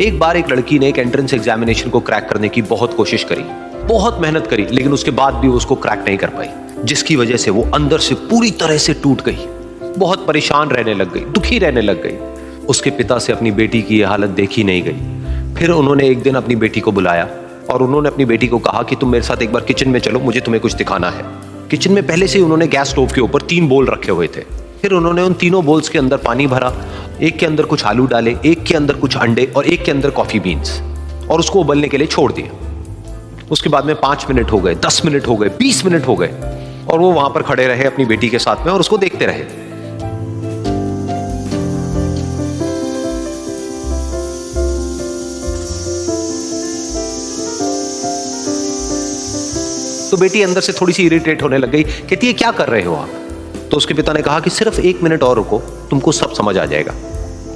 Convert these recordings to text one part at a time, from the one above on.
एक बार एक लड़की ने एक एंट्रेंस एग्जामिनेशन को क्रैक करने की बहुत कोशिश करी, बहुत मेहनत करी, लेकिन उसके बाद भी वो उसको क्रैक नहीं कर पाई, जिसकी वजह से वो अंदर से पूरी तरह से टूट गई, बहुत परेशान रहने लग गई, दुखी रहने लग गई। उसके पिता से अपनी बेटी की यह हालत देखी नहीं गई। फिर उन्होंने एक दिन अपनी बेटी को बुलाया और उन्होंने अपनी बेटी को कहा कि तुम मेरे साथ एक बार किचन में चलो, मुझे तुम्हें कुछ दिखाना है। किचन में पहले से ही उन्होंने गैस स्टोव के ऊपर 3 बोल रखे हुए थे। फिर उन्होंने उन तीनों बोल्स के अंदर पानी भरा, एक के अंदर कुछ आलू डाले, एक के अंदर कुछ अंडे और एक के अंदर कॉफी बीन्स, और उसको उबलने के लिए छोड़ दिया। उसके बाद में 5 मिनट हो गए, 10 मिनट हो गए, 20 मिनट हो गए, और वो वहां पर खड़े रहे अपनी बेटी के साथ में और उसको देखते रहे। तो बेटी अंदर से थोड़ी सी इरिटेट होने लग गई, कहती है क्या कर रहे हो आप? तो उसके पिता ने कहा कि सिर्फ 1 मिनट और रुको, तुमको सब समझ आ जाएगा।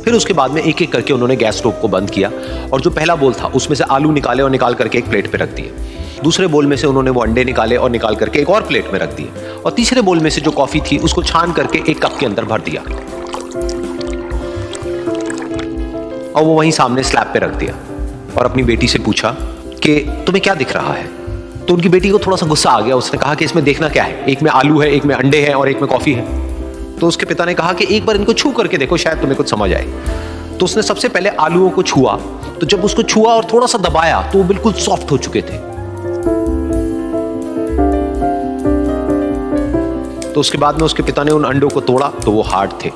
फिर उसके बाद में एक एक करके उन्होंने गैस स्टोव को बंद किया और जो पहला बोल था उसमें से आलू निकाले और निकाल करके एक प्लेट पे रख दिए। दूसरे बोल में से उन्होंने वो अंडे निकाले और निकाल करके एक और प्लेट में रख दिए, और तीसरे बोल में से जो कॉफी थी उसको छान करके एक कप के अंदर भर दिया और वो वहीं सामने स्लैब पे रख दिया और अपनी बेटी से पूछा कि तुम्हें क्या दिख रहा है? तो उनकी बेटी को थोड़ा सा गुस्सा आ गया। उसने कहा कि इसमें देखना क्या है, एक में आलू है, एक में अंडे हैं और एक में कॉफी है। तो उसके पिता ने कहा कि एक बार इनको छू करके देखो, शायद तुम्हें कुछ समझ आए। तो उसने सबसे पहले आलूओं को छुआ, तो जब उसको छुआ और थोड़ा सा दबाया तो वो बिल्कुल सॉफ्ट हो चुके थे। तो उसके बाद में उसके पिता ने उन अंडों को तोड़ा तो वो हार्ड थे।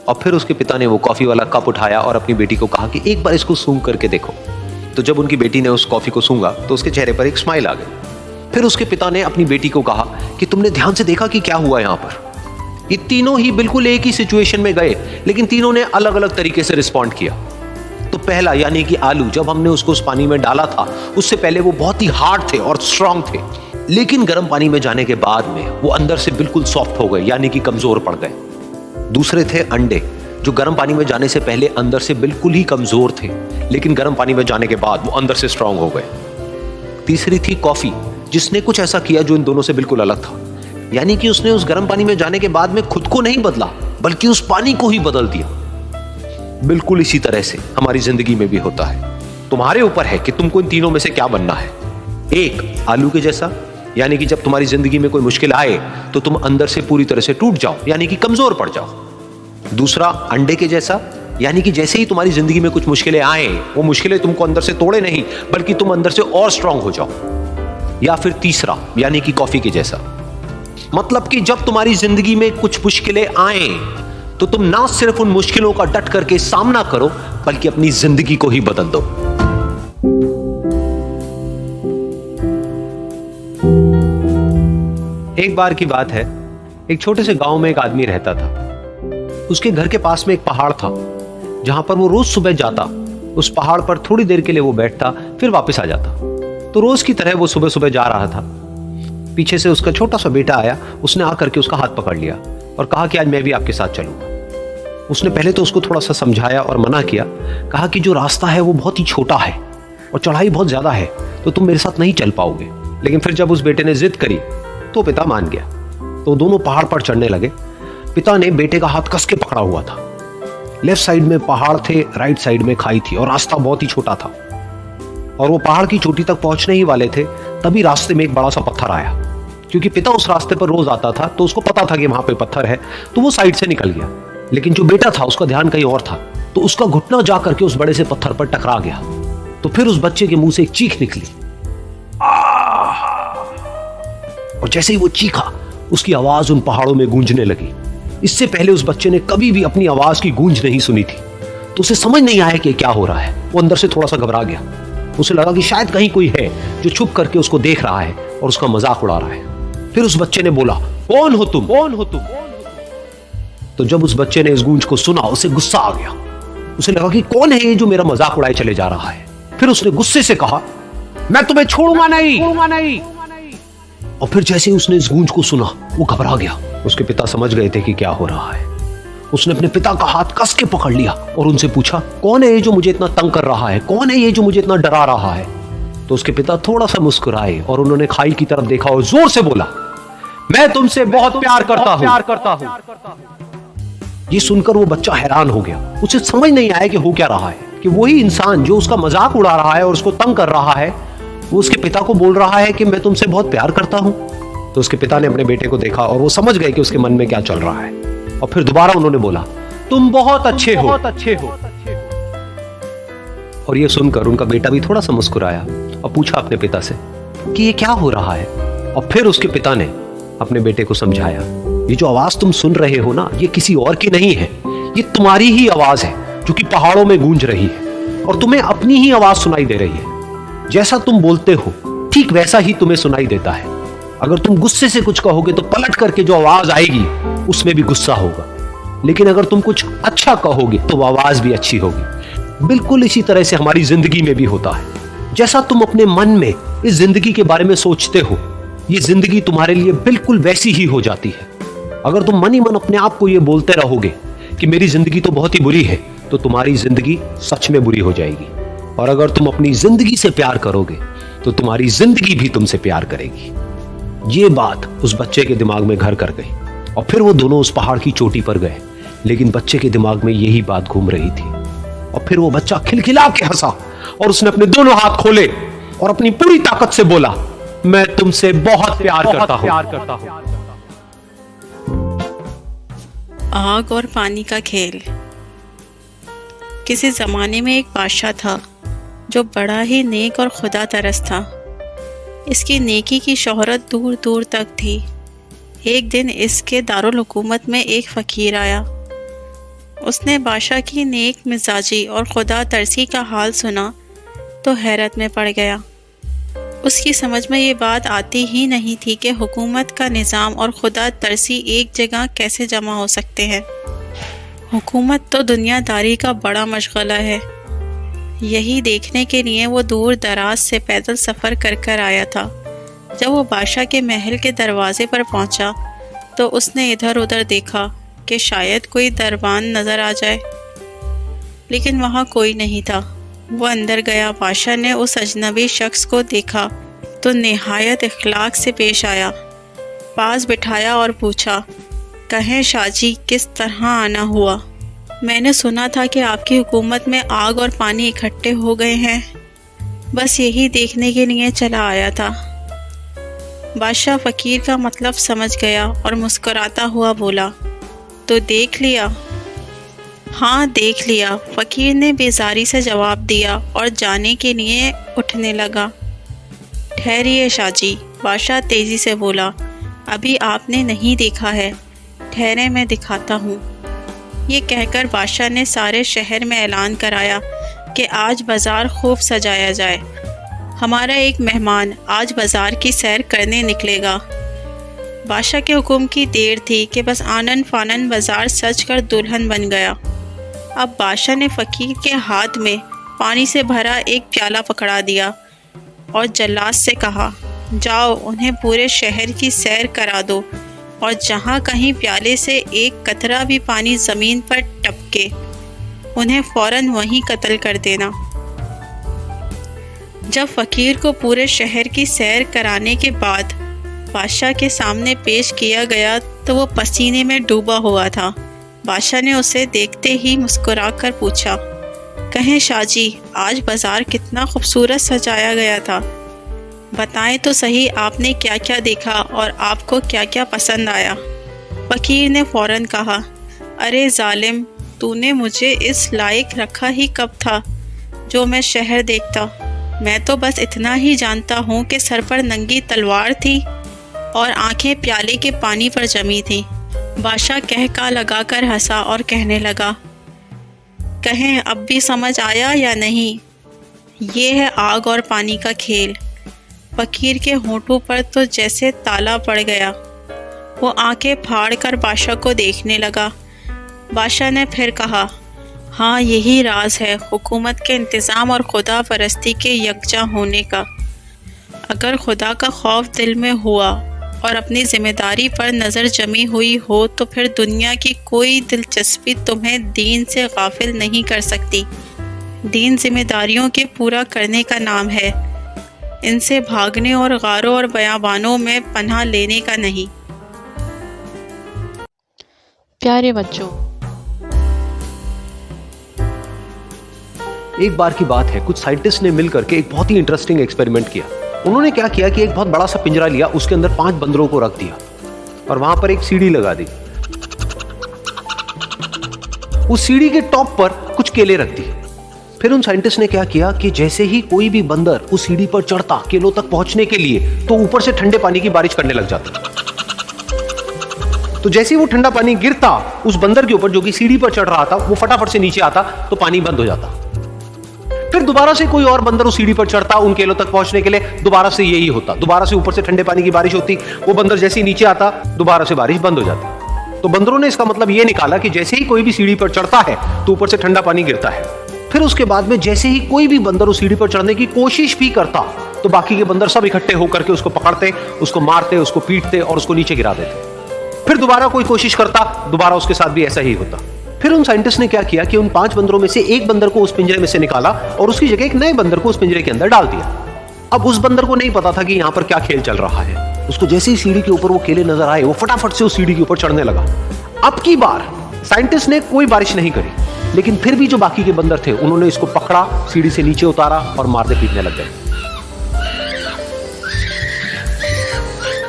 और फिर उसके पिता ने वो कॉफी वाला कप उठाया और अपनी बेटी को कहा कि एक बार इसको सूंघ करके देखो। तो जब उनकी बेटी ने उस कॉफी को सूंघा तो उसके चेहरे पर एक स्माइल आ गई। फिर उसके पिता ने अपनी बेटी को कहा कि तुमने ध्यान से देखा कि क्या हुआ यहां पर? ये तीनों ही बिल्कुल एक ही सिचुएशन में गए, लेकिन तीनों ने अलग अलग तरीके से रिस्पॉन्ड किया। तो पहला यानी कि आलू, जब हमने उसको उस पानी में डाला था उससे पहले वो बहुत ही हार्ड थे और स्ट्रांग थे, लेकिन गर्म पानी में जाने के बाद में वो अंदर से बिल्कुल सॉफ्ट हो गए, यानी कि कमजोर पड़ गए। दूसरे थे अंडे, जो गर्म पानी में जाने से पहले अंदर से बिल्कुल ही कमजोर थे, लेकिन गर्म पानी में जाने के बाद वो अंदर से स्ट्रांग हो गए। तीसरी थी कॉफी, जिसने कुछ ऐसा किया जो इन दोनों से बिल्कुल अलग था, यानी कि उसने उस गर्म पानी में जाने के बाद में खुद को नहीं बदला, बल्कि उस पानी को ही बदल दिया। बिल्कुल इसी तरह से हमारी जिंदगी में भी होता है। तुम्हारे ऊपर है कि तुमको इन तीनों में से क्या बनना है। एक, आलू के जैसा, यानी कि जब तुम्हारी जिंदगी में कोई मुश्किल आए तो तुम अंदर से पूरी तरह से टूट जाओ, यानी कि कमजोर पड़ जाओ। दूसरा, अंडे के जैसा, यानी कि जैसे ही तुम्हारी जिंदगी में कुछ मुश्किलें आए, वो मुश्किलें तुमको अंदर से तोड़े नहीं, बल्कि तुम अंदर से और स्ट्रांग हो जाओ। या फिर तीसरा, यानी कि कॉफी के जैसा, मतलब कि जब तुम्हारी जिंदगी में कुछ मुश्किलें आए तो तुम ना सिर्फ उन मुश्किलों का डट करके सामना करो, बल्कि अपनी जिंदगी को ही बदल दो। एक बार की बात है, एक छोटे से गांव में एक आदमी रहता था। उसके घर के पास में एक पहाड़ था, जहां पर वो रोज सुबह जाता। उस पहाड़ पर थोड़ी देर के लिए वो बैठता, फिर वापस आ जाता। तो रोज की तरह वो सुबह सुबह जा रहा था। पीछे से उसका छोटा सा बेटा आया, उसने आकर के उसका हाथ पकड़ लिया और कहा कि आज मैं भी आपके साथ चलूंगा। उसने पहले तो उसको थोड़ा सा समझाया और मना किया, कहा कि जो रास्ता है वो बहुत ही छोटा है और चढ़ाई बहुत ज्यादा है, तो तुम मेरे साथ नहीं चल पाओगे। लेकिन फिर जब उस बेटे ने जिद करी तो पिता मान गया। तो दोनों पहाड़ पर चढ़ने लगे। पिता ने बेटे का हाथ कस के पकड़ा हुआ था। लेफ्ट साइड में पहाड़ थे, राइट साइड में खाई थी और रास्ता बहुत ही छोटा था। और वो पहाड़ की चोटी तक पहुंचने ही वाले थे, तभी रास्ते में एक बड़ा सा पत्थर आया। क्योंकि पिता उस रास्ते पर रोज आता था तो उसको पता था कि वहां पे पत्थर है, तो वो साइड से निकल गया। लेकिन जो बेटा था उसका ध्यान कहीं और था, तो उसका घुटना जा करके उस बड़े से पत्थर पर टकरा गया। तो फिर उस बच्चे के मुंह से एक चीख निकली, और जैसे ही वो चीखा, उसकी आवाज उन पहाड़ों में गूंजने लगी। इससे पहले उस बच्चे ने कभी भी अपनी आवाज की गूंज नहीं सुनी थी, तो उसे समझ नहीं आया कि क्या हो रहा है। वो अंदर से थोड़ा सा घबरा गया। उसे लगा कि शायद कहीं कोई है जो छुप करके उसको देख रहा है और उसका मजाक उड़ा रहा है। फिर उस बच्चे ने बोला, कौन हो तुम? कौन हो तुम? तो जब उस बच्चे ने इस गूंज को सुना, उसे गुस्सा आ गया। उसे लगा कि कौन है ये जो मेरा मजाक उड़ाए चले जा रहा है। फिर उसने गुस्से से कहा, मैं तुम्हें छोड़ूंगा नहीं। और फिर जैसे ही उसने इस गूंज को सुना, वो घबरा गया। उसके पिता समझ गए थे कि क्या हो रहा है। उसने अपने पिता का हाथ कस के पकड़ लिया और उनसे पूछा, कौन है ये जो मुझे इतना तंग कर रहा है? कौन है ये जो मुझे इतना डरा रहा है? तो उसके पिता थोड़ा सा मुस्कुराए और उन्होंने खाई की तरफ देखा और जोर से बोला, मैं तुमसे बहुत प्यार करता हूं। ये सुनकर वो बच्चा हैरान हो गया। उसे समझ नहीं आया कि हो क्या रहा है, कि वही इंसान जो उसका मजाक उड़ा रहा है और उसको तंग कर रहा है, वो उसके पिता को बोल रहा है कि मैं तुमसे बहुत प्यार करता हूं। तो उसके पिता ने अपने बेटे को देखा और वो समझ गए कि उसके मन में क्या चल रहा है, और फिर दोबारा उन्होंने बोला, तुम बहुत अच्छे हो। और ये सुनकर उनका बेटा भी थोड़ा सा मुस्कुराया और पूछा अपने पिता से कि ये क्या हो रहा है। और फिर उसके पिता ने अपने बेटे को समझाया, ये जो आवाज तुम सुन रहे हो ना, ये किसी और की नहीं है, ये तुम्हारी ही आवाज है जो कि पहाड़ों में गूंज रही है, और तुम्हें अपनी ही आवाज सुनाई दे रही है। जैसा तुम बोलते हो ठीक वैसा ही तुम्हें सुनाई देता है। अगर तुम गुस्से से कुछ कहोगे तो पलट करके जो आवाज आएगी उसमें भी गुस्सा होगा, लेकिन अगर तुम कुछ अच्छा कहोगे तो वो आवाज भी अच्छी होगी। बिल्कुल इसी तरह से हमारी जिंदगी में भी होता है। जैसा तुम अपने मन में इस जिंदगी के बारे में सोचते हो, ये जिंदगी तुम्हारे लिए बिल्कुल वैसी ही हो जाती है। अगर तुम मन ही मन अपने आप को ये बोलते रहोगे कि मेरी जिंदगी तो बहुत ही बुरी है, तो तुम्हारी जिंदगी सच में बुरी हो जाएगी। और अगर तुम अपनी जिंदगी से प्यार करोगे तो तुम्हारी जिंदगी भी तुमसे प्यार करेगी। ये बात उस बच्चे के दिमाग में घर कर गई, और फिर वो दोनों उस पहाड़ की चोटी पर गए, लेकिन बच्चे के दिमाग में यही बात घूम रही थी। और फिर वो बच्चा खिलखिला के हंसा और उसने अपने दोनों हाथ खोले और अपनी पूरी ताकत से बोला, मैं तुमसे बहुत प्यार करता हूं। आग और पानी का खेल। किसी ज़माने में एक बादशाह था जो बड़ा ही नेक और खुदा तरस था। इसकी नेकी की शोहरत दूर दूर तक थी। एक दिन इसके दारुल हुकूमत में एक फ़कीर आया। उसने बादशाह की नेक मिजाजी और खुदा तरसी का हाल सुना तो हैरत में पड़ गया। उसकी समझ में ये बात आती ही नहीं थी कि हुकूमत का निज़ाम और खुदा तरसी एक जगह कैसे जमा हो सकते हैं। हुकूमत तो दुनियादारी का बड़ा मशगला है। यही देखने के लिए वो दूर दराज से पैदल सफ़र कर कर आया था। जब वो बादशाह के महल के दरवाजे पर पहुंचा तो उसने इधर उधर देखा कि शायद कोई दरबान नज़र आ जाए, लेकिन वहाँ कोई नहीं था। वो अंदर गया। बादशाह ने उस अजनबी शख्स को देखा तो निहायत इखलाक से पेश आया। पास बिठाया और पूछा, कहें शाहजी, किस तरह आना हुआ? मैंने सुना था कि आपकी हुकूमत में आग और पानी इकट्ठे हो गए हैं, बस यही देखने के लिए चला आया था। बादशाह फ़कीर का मतलब समझ गया और मुस्कुराता हुआ बोला, तो देख लिया? हाँ, देख लिया, फ़कीर ने बेजारी से जवाब दिया और जाने के लिए उठने लगा। ठहरिए शाहजी, बादशाह तेज़ी से बोला, अभी आपने नहीं देखा है, ठहरे मैं दिखाता हूँ। ये कहकर बादशाह ने सारे शहर में ऐलान कराया कि आज बाज़ार खूब सजाया जाए। हमारा एक मेहमान आज बाज़ार की सैर करने निकलेगा। बादशाह के हुक्म की देर थी कि बस आनन फानन बाज़ार सज कर दुल्हन बन गया। अब बादशाह ने फ़कीर के हाथ में पानी से भरा एक प्याला पकड़ा दिया और जल्लाद से कहा, जाओ उन्हें पूरे शहर की सैर करा दो, और जहाँ कहीं प्याले से एक कतरा भी पानी ज़मीन पर टपके उन्हें फ़ौरन वहीं कत्ल कर देना। जब फ़कीर को पूरे शहर की सैर कराने के बाद बादशाह के सामने पेश किया गया तो वो पसीने में डूबा हुआ था। बादशाह ने उसे देखते ही मुस्कुराकर पूछा, कहें शाहजी, आज बाज़ार कितना खूबसूरत सजाया गया था। बताएं तो सही, आपने क्या क्या देखा और आपको क्या क्या पसंद आया? फ़कीर ने फ़ौरन कहा, अरे जालिम, तूने मुझे इस लायक रखा ही कब था जो मैं शहर देखता। मैं तो बस इतना ही जानता हूँ कि सर पर नंगी तलवार थी और आंखें प्याले के पानी पर जमी थी। बादशाह कहका लगाकर हंसा और कहने लगा, कहें अब भी समझ आया या नहीं? ये है आग और पानी का खेल। फ़कीर के होंठों पर तो जैसे ताला पड़ गया। वो आंखें फाड़ कर बादशाह को देखने लगा। बादशाह ने फिर कहा, हाँ, यही राज है हुकूमत के इंतज़ाम और खुदा परस्ती के यकजा होने का। अगर खुदा का खौफ दिल में हुआ और अपनी ज़िम्मेदारी पर नज़र जमी हुई हो तो फिर दुनिया की कोई दिलचस्पी तुम्हें दीन से गाफिल नहीं कर सकती। दीन ज़िम्मेदारियों के पूरा करने का नाम है, इनसे भागने और गारों और बयाबानों में पनाह लेने का नहीं। प्यारे बच्चों, एक बार की बात है, कुछ साइंटिस्ट ने मिलकर के एक बहुत ही इंटरेस्टिंग एक्सपेरिमेंट किया। उन्होंने क्या किया कि एक बहुत बड़ा सा पिंजरा लिया, उसके अंदर 5 बंदरों को रख दिया और वहां पर एक सीढ़ी लगा दी। उस सीढ़ी के टॉप पर कुछ केले रख दिए। फिर उन साइंटिस्ट ने क्या किया कि जैसे ही कोई भी बंदर उस सीढ़ी पर चढ़ता केलों तक पहुंचने के लिए, तो ऊपर से ठंडे पानी की बारिश करने लग जाता। तो जैसे ही वो ठंडा पानी गिरता उस बंदर के ऊपर जो कि सीढ़ी पर चढ़ रहा था, वो फटाफट से नीचे आता तो पानी बंद हो जाता। फिर दोबारा से कोई और बंदर उस सीढ़ी पर चढ़ता उन केलों तक पहुंचने के लिए, दोबारा से यही होता। दोबारा से ऊपर से ठंडे पानी की बारिश होती, वो बंदर जैसे ही नीचे आता दोबारा से बारिश बंद हो जाती। तो बंदरों ने इसका मतलब ये निकाला कि जैसे ही कोई भी सीढ़ी पर चढ़ता है तो ऊपर से ठंडा पानी गिरता है। फिर उसके बाद में जैसे ही कोई भी बंदर उस सीढ़ी पर चढ़ने की कोशिश भी करता तो बाकी के बंदर सब इकट्ठे होकर के उसको पकड़ते, उसको मारते, उसको पीटते और उसको नीचे गिरा देते। फिर दोबारा कोई कोशिश करता, दोबारा उसके साथ भी ऐसा ही होता। फिर उन साइंटिस्ट ने क्या किया कि उन 5 बंदरों में से एक बंदर को उस पिंजरे में से निकाला और उसकी जगह एक नए बंदर को उस पिंजरे के अंदर डाल दिया। अब उस बंदर को नहीं पता था कि यहां पर क्या खेल चल रहा है। उसको जैसे ही सीढ़ी के ऊपर वो केले नजर आए, वो फटाफट से उस सीढ़ी के ऊपर चढ़ने लगा। अब की बार साइंटिस्ट ने कोई बारिश नहीं करी, लेकिन फिर भी जो बाकी के बंदर थे उन्होंने इसको पकड़ा, सीढ़ी से नीचे उतारा और मारते पीटने लग गए।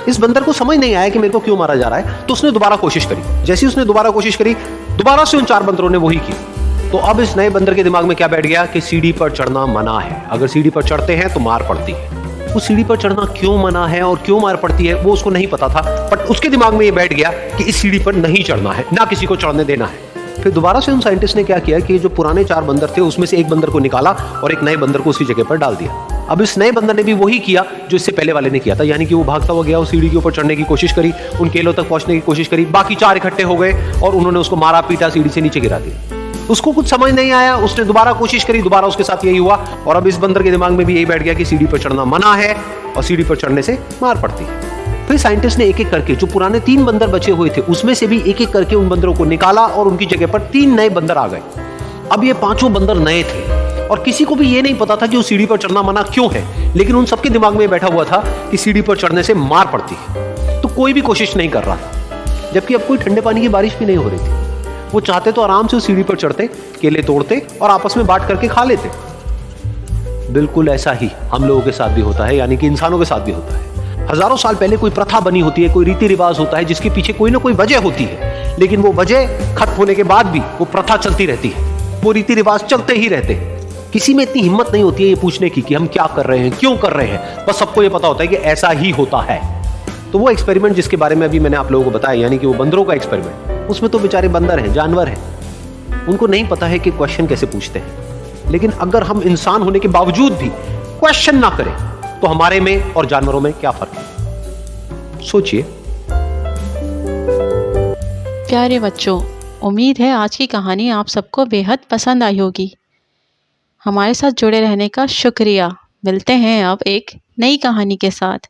इस बंदर को समझ नहीं आया कि मेरे को क्यों मारा जा रहा है, तो उसने दोबारा कोशिश करी। जैसे उसने दोबारा कोशिश करी, दोबारा से उन 4 बंदरों ने वही किया। तो अब इस नए बंदर के दिमाग में क्या बैठ गया कि सीढ़ी पर चढ़ना मना है, अगर सीढ़ी पर चढ़ते हैं तो मार पड़ती है। वो सीढ़ी पर चढ़ना क्यों मना है और क्यों मार पड़ती है वो उसको नहीं पता था, बट उसके दिमाग में ये बैठ गया कि इस सीढ़ी पर नहीं चढ़ना है, ना किसी को चढ़ने देना है। फिर दोबारा से उन साइंटिस्ट ने क्या किया कि जो पुराने 4 बंदर थे उसमें से एक बंदर को निकाला और एक नए बंदर को उसकी जगह पर डाल दिया। अब इस नए बंदर ने भी वही किया जो इससे पहले वाले ने किया था, यानी कि वो भागता हुआ गया, उस सीढ़ी के ऊपर चढ़ने की कोशिश करी, उन केलों तक पहुंचने की कोशिश करी। बाकी 4 इकट्ठे हो गए और उन्होंने उसको मारा पीटा, सीढ़ी से नीचे गिरा दिया। उसको कुछ समझ नहीं आया, उसने दोबारा कोशिश करी, दोबारा उसके साथ यही हुआ। और अब इस बंदर के दिमाग में भी यही बैठ गया कि सीढ़ी पर चढ़ना मना है और सीढ़ी पर चढ़ने से मार पड़ती है। फिर साइंटिस्ट ने एक एक करके जो पुराने 3 बंदर बचे हुए थे उसमें से भी एक एक करके उन बंदरों को निकाला और उनकी जगह पर 3 नए बंदर आ गए। अब ये 5 बंदर नए थे और किसी को भी ये नहीं पता था कि उस सीढ़ी पर चढ़ना मना क्यों है, लेकिन उन सबके दिमाग में बैठा हुआ था कि सीढ़ी पर चढ़ने से मार पड़ती है। तो कोई भी कोशिश नहीं कर रहा था, जबकि अब कोई ठंडे पानी की बारिश भी नहीं हो रही थी। वो चाहते तो आराम से उस सीढ़ी पर चढ़ते, केले तोड़ते और आपस में बांट करके खा लेते। बिल्कुल ऐसा ही हम लोगों के साथ भी होता है, यानी कि इंसानों के साथ भी होता है। हजारों साल पहले कोई प्रथा बनी होती है, कोई रीति रिवाज होता है जिसके पीछे कोई ना कोई वजह होती है, लेकिन वो वजह खत्म होने के बाद भी वो प्रथा चलती रहती है, वो रीति रिवाज चलते ही रहते हैं। किसी में इतनी हिम्मत नहीं होती है ये पूछने की कि हम क्या कर रहे हैं, क्यों कर रहे हैं, बस सबको ये पता होता है कि ऐसा ही होता है। तो वो एक्सपेरिमेंट जिसके बारे में अभी मैंने आप लोगों को बताया, यानी कि वो बंदरों का एक्सपेरिमेंट, उसमें तो बेचारे बंदर हैं, जानवर हैं, उनको नहीं पता है कि क्वेश्चन कैसे पूछते हैं। लेकिन अगर हम इंसान होने के बावजूद भी क्वेश्चन ना करें तो हमारे में और जानवरों में क्या फर्क है, सोचिए। प्यारे बच्चों, उम्मीद है आज की कहानी आप सबको बेहद पसंद आई होगी। हमारे साथ जुड़े रहने का शुक्रिया। मिलते हैं अब एक नई कहानी के साथ।